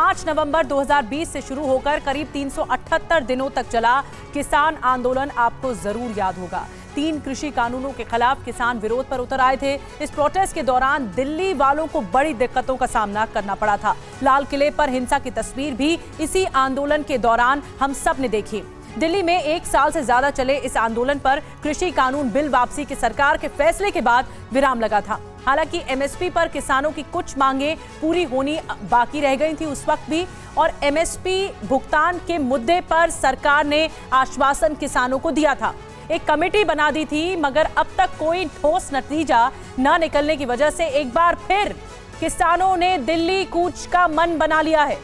5 नवंबर 2020 से शुरू होकर करीब 378 दिनों तक चला किसान आंदोलन आपको जरूर याद होगा। 3 कृषि कानूनों के खिलाफ किसान विरोध पर उतर आए थे। इस प्रोटेस्ट के दौरान दिल्ली वालों को बड़ी दिक्कतों का सामना करना पड़ा था। लाल किले पर हिंसा की तस्वीर भी इसी आंदोलन के दौरान हम सब ने देखी। दिल्ली में 1 साल से ज्यादा चले इस आंदोलन पर कृषि कानून बिल वापसी की सरकार के फैसले के बाद विराम लगा था। हालांकि एमएसपी पर किसानों की कुछ मांगे पूरी होनी बाकी रह गई थी उस वक्त भी, और एमएसपी भुगतान के मुद्दे पर सरकार ने आश्वासन किसानों को दिया था। एक कमेटी बना दी थी, मगर अब तक कोई ठोस नतीजा न निकलने की वजह से एक बार फिर किसानों ने दिल्ली कूच का मन बना लिया है।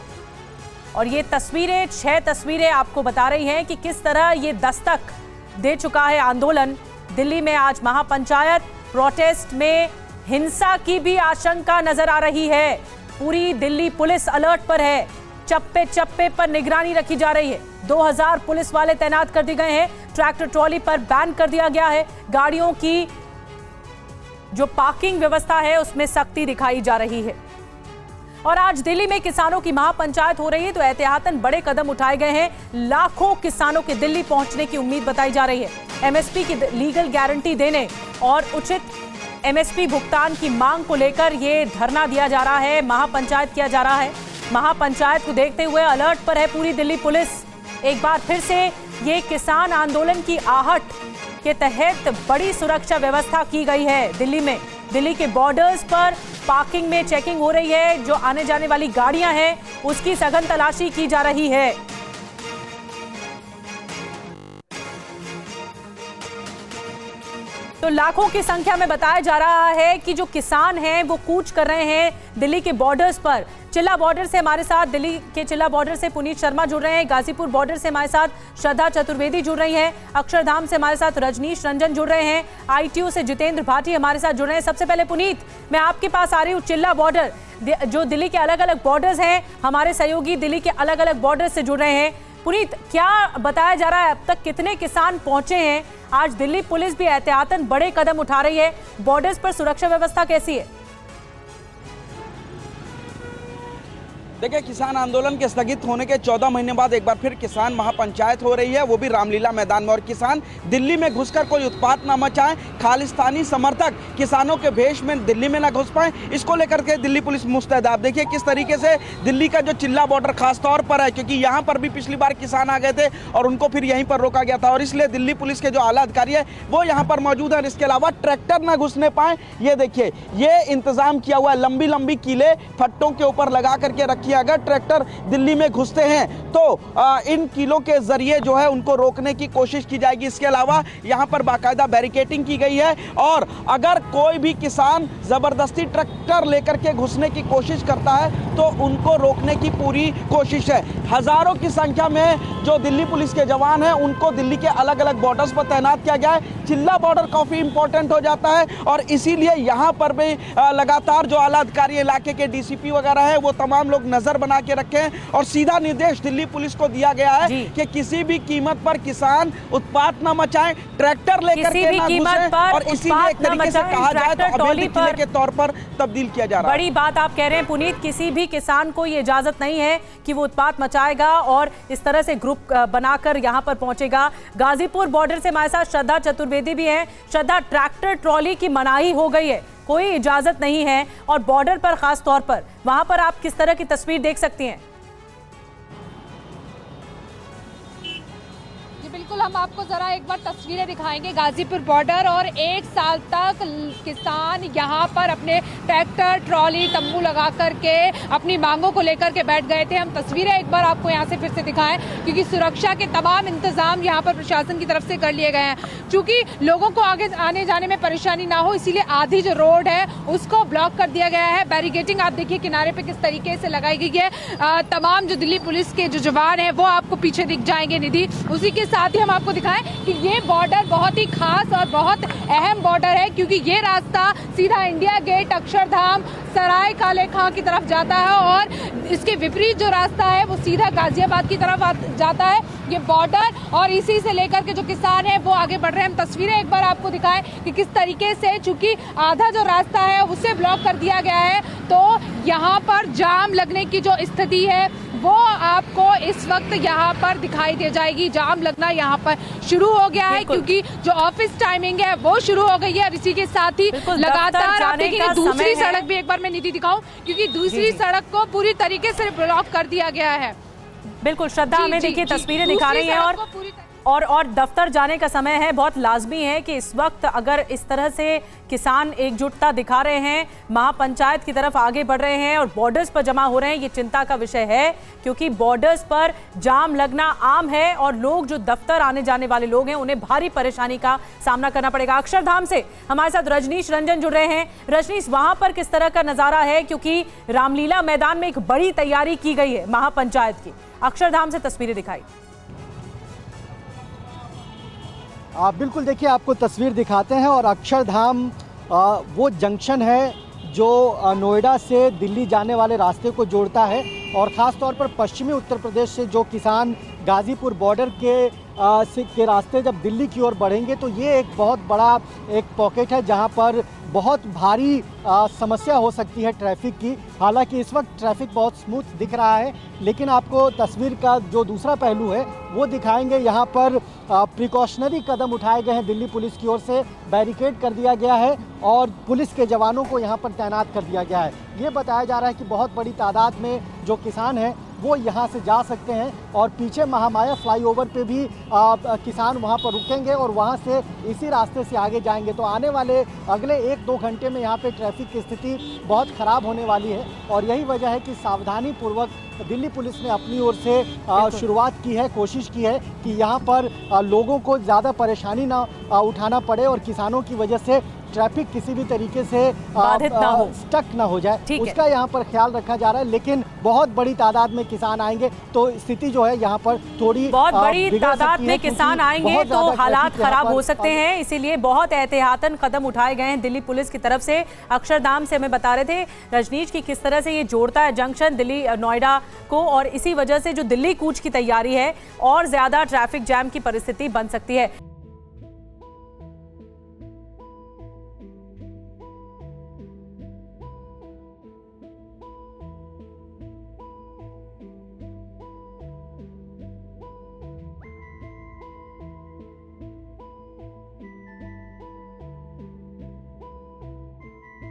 और ये तस्वीरें, 6 तस्वीरें आपको बता रही हैं कि किस तरह ये दस्तक दे चुका है आंदोलन। दिल्ली में आज महापंचायत, प्रोटेस्ट में हिंसा की भी आशंका नजर आ रही है। पूरी दिल्ली पुलिस अलर्ट पर है, चप्पे चप्पे पर निगरानी रखी जा रही है। 2000 पुलिस वाले तैनात कर दिए गए हैं। ट्रैक्टर ट्रॉली पर बैन कर दिया गया है। गाड़ियों की जो पार्किंग व्यवस्था है उसमें सख्ती दिखाई जा रही है। और आज दिल्ली में किसानों की महापंचायत हो रही है, तो एहतियातन बड़े कदम उठाए गए हैं। लाखों किसानों के दिल्ली पहुंचने की उम्मीद बताई जा रही है। एमएसपी की लीगल गारंटी देने और उचित एमएसपी भुगतान की मांग को लेकर ये धरना दिया जा रहा है, महापंचायत किया जा रहा है। महापंचायत को देखते हुए अलर्ट पर है पूरी दिल्ली पुलिस। एक बार फिर से ये किसान आंदोलन की आहट के तहत बड़ी सुरक्षा व्यवस्था की गई है दिल्ली में। दिल्ली के बॉर्डर्स पर पार्किंग में चेकिंग हो रही है। जो आने जाने वाली गाड़ियां हैं उसकी सघन तलाशी की जा रही है। तो लाखों की संख्या में बताया जा रहा है कि जो किसान हैं वो कूच कर रहे हैं दिल्ली के बॉर्डर्स पर। चिल्ला बॉर्डर से हमारे साथ, दिल्ली के चिल्ला बॉर्डर से पुनीत शर्मा जुड़ रहे हैं। गाजीपुर बॉर्डर से हमारे साथ श्रद्धा चतुर्वेदी जुड़ रही हैं। अक्षरधाम से हमारे साथ रजनीश रंजन जुड़ रहे हैं। आईटीयू से जितेंद्र भाटी हमारे साथ जुड़ रहे हैं। सबसे पहले पुनीत, मैं आपके पास आ रही हूँ। चिल्ला बॉर्डर, जो दिल्ली के अलग अलग बॉर्डर्स हैं, हमारे सहयोगी दिल्ली के अलग अलग बॉर्डर से जुड़ रहे हैं। पुनीत, क्या बताया जा रहा है, अब तक कितने किसान पहुंचे हैं? आज दिल्ली पुलिस भी एहतियातन बड़े कदम उठा रही है। बॉर्डर्स पर सुरक्षा व्यवस्था कैसी है? देखिए, किसान आंदोलन के स्थगित होने के 14 महीने बाद एक बार फिर किसान महापंचायत हो रही है, वो भी रामलीला मैदान में। और किसान दिल्ली में घुसकर कोई उत्पात ना मचाएं, खालिस्तानी समर्थक किसानों के भेष में दिल्ली में ना घुस पाएं, इसको लेकर के दिल्ली पुलिस मुस्तैद। आप देखिए किस तरीके से दिल्ली का जो चिल्ला बॉर्डर खास तौर पर है, क्योंकि यहाँ पर भी पिछली बार किसान आ गए थे और उनको फिर यहीं पर रोका गया था, और इसलिए दिल्ली पुलिस के जो आला अधिकारी है वो यहाँ पर मौजूद है। इसके अलावा ट्रैक्टर ना घुसने पाए, ये देखिए ये इंतजाम किया हुआ है। लंबी लंबी कीले फट्टों के ऊपर लगा करके रखी। अगर ट्रैक्टर दिल्ली में घुसते हैं तो इन कीलों के जरिए जो है उनको रोकने की कोशिश की जाएगी। इसके अलावा यहां पर बाकायदा बैरिकेडिंग की गई है, और अगर कोई भी किसान जबरदस्ती ट्रैक्टर लेकर के घुसने की कोशिश करता है तो उनको रोकने की पूरी कोशिश है। हजारों की संख्या में जो दिल्ली पुलिस के जवान हैं उनको दिल्ली के अलग अलग बॉर्डर्स पर तैनात किया गया है। चिल्ला बॉर्डर काफी इंपॉर्टेंट हो जाता है, और इसीलिए यहां पर भी लगातार जो आला अधिकारी इलाके के डीसीपी वगैरह है वो तमाम लोग नजर बना के रखे हैं। और सीधा निर्देश दिल्ली पुलिस को दिया गया है कि किसी भी कीमत पर किसान उत्पात न मचाएं, ट्रैक्टर लेकर के ना घुसें, और इसीलिए एक तरीके से कहा जाए तो अवैध किले के तौर पर तब्दील किया जा रहा है। बड़ी बात आप कह रहे हैं पुनीत, किसी भी किसान को ये इजाजत नहीं है कि वो उत्पात मचाएगा और इस तरह से ग्रुप बनाकर यहां पर पहुंचेगा। गाजीपुर बॉर्डर से हमारे साथ श्रद्धा चतुर्वेदी भी है। श्रद्धा, ट्रैक्टर ट्रॉली की मनाही हो गई है, कोई इजाजत नहीं है, और बॉर्डर पर खास तौर पर वहां पर आप किस तरह की तस्वीर देख सकती हैं? बिल्कुल, हम आपको जरा एक बार तस्वीरें दिखाएंगे गाजीपुर बॉर्डर। और 1 साल तक किसान यहाँ पर अपने ट्रैक्टर ट्रॉली तंबू लगा करके अपनी मांगों को लेकर के बैठ गए थे। हम तस्वीरें एक बार आपको यहाँ से फिर से दिखाएं, क्योंकि सुरक्षा के तमाम इंतजाम यहाँ पर प्रशासन की तरफ से कर लिए गए हैं। चूंकि लोगों को आगे आने जाने में परेशानी ना हो, इसीलिए आधी जो रोड है उसको ब्लॉक कर दिया गया है। बैरिकेडिंग आप देखिए किनारे पे किस तरीके से लगाई गई है। तमाम जो दिल्ली पुलिस के जो जवान है वो आपको पीछे दिख जाएंगे निधि। उसी के साथ ही हम आपको दिखाएं कि ये बॉर्डर बहुत ही खास और बहुत अहम बॉर्डर है, क्योंकि ये रास्ता सीधा इंडिया गेट, अक्षरधाम, सराय काले खां की तरफ जाता है और इसके विपरीत जो रास्ता है वो सीधा गाजियाबाद की तरफ जाता है। ये बॉर्डर और इसी से लेकर के जो किसान है वो आगे बढ़ रहे हैं। हम तस्वीरें एक बार आपको दिखाएं कि किस तरीके से, चूंकि आधा जो रास्ता है उसे ब्लॉक कर दिया गया है, तो यहाँ पर जाम लगने की जो स्थिति है वो आपको इस वक्त यहाँ पर दिखाई दे जाएगी। जाम लगना यहाँ पर शुरू हो गया है क्योंकि जो ऑफिस टाइमिंग है वो शुरू हो गई है और इसी के साथ ही लगातार आप देखेंगे दूसरी सड़क भी एक बार मैं निधि दिखाऊं, क्योंकि दूसरी सड़क को पूरी तरीके से ब्लॉक कर दिया गया है। बिल्कुल श्रद्धा, हमें देखिए तस्वीरें दिखा रही हैं और दफ्तर जाने का समय है। बहुत लाजमी है कि इस वक्त अगर इस तरह से किसान एकजुटता दिखा रहे हैं, महापंचायत की तरफ आगे बढ़ रहे हैं और बॉर्डर्स पर जमा हो रहे हैं, ये चिंता का विषय है क्योंकि बॉर्डर्स पर जाम लगना आम है और लोग जो दफ्तर आने जाने वाले लोग हैं उन्हें भारी परेशानी का सामना करना पड़ेगा। अक्षरधाम से हमारे साथ रजनीश रंजन जुड़ रहे हैं। रजनीश, वहां पर किस तरह का नजारा है, क्योंकि रामलीला मैदान में एक बड़ी तैयारी की गई है महापंचायत की। अक्षरधाम से तस्वीरें दिखाई। बिल्कुल, देखिए आपको तस्वीर दिखाते हैं और अक्षरधाम वो जंक्शन है जो नोएडा से दिल्ली जाने वाले रास्ते को जोड़ता है और ख़ास तौर पर पश्चिमी उत्तर प्रदेश से जो किसान गाज़ीपुर बॉर्डर के रास्ते जब दिल्ली की ओर बढ़ेंगे तो ये एक बहुत बड़ा एक पॉकेट है जहां पर बहुत भारी समस्या हो सकती है ट्रैफिक की। हालांकि इस वक्त ट्रैफिक बहुत स्मूथ दिख रहा है, लेकिन आपको तस्वीर का जो दूसरा पहलू है वो दिखाएंगे। यहाँ पर प्रिकॉशनरी कदम उठाए गए हैं, दिल्ली पुलिस की ओर से बैरिकेड कर दिया गया है और पुलिस के जवानों को यहाँ पर तैनात कर दिया गया है। ये बताया जा रहा है कि बहुत बड़ी तादाद में जो किसान हैं वो यहाँ से जा सकते हैं और पीछे महामाया फ्लाईओवर पे भी किसान वहाँ पर रुकेंगे और वहाँ से इसी रास्ते से आगे जाएंगे। तो आने वाले अगले 1-2 घंटे में यहाँ पे ट्रैफिक की स्थिति बहुत ख़राब होने वाली है और यही वजह है कि सावधानी पूर्वक दिल्ली पुलिस ने अपनी ओर से शुरुआत की है, कोशिश की है कि यहाँ पर लोगों को ज़्यादा परेशानी ना उठाना पड़े और किसानों की वजह से ट्रैफिक किसी भी तरीके से बाधित ना हो, स्टक ना हो जाए, उसका यहाँ पर ख्याल रखा जा रहा है। लेकिन बहुत बड़ी तादाद में किसान आएंगे तो स्थिति जो है यहाँ पर थोड़ी बहुत बड़ी तादाद में किसान आएंगे तो हालात खराब हो सकते हैं, इसीलिए बहुत एहतियातन कदम उठाए गए हैं दिल्ली पुलिस की तरफ से। अक्षरधाम से हमें बता रहे थे रजनीश की किस तरह से ये जोड़ता है जंक्शन दिल्ली नोएडा को और इसी वजह से जो दिल्ली कूच की तैयारी है और ज्यादा ट्रैफिक जैम की परिस्थिति बन सकती है।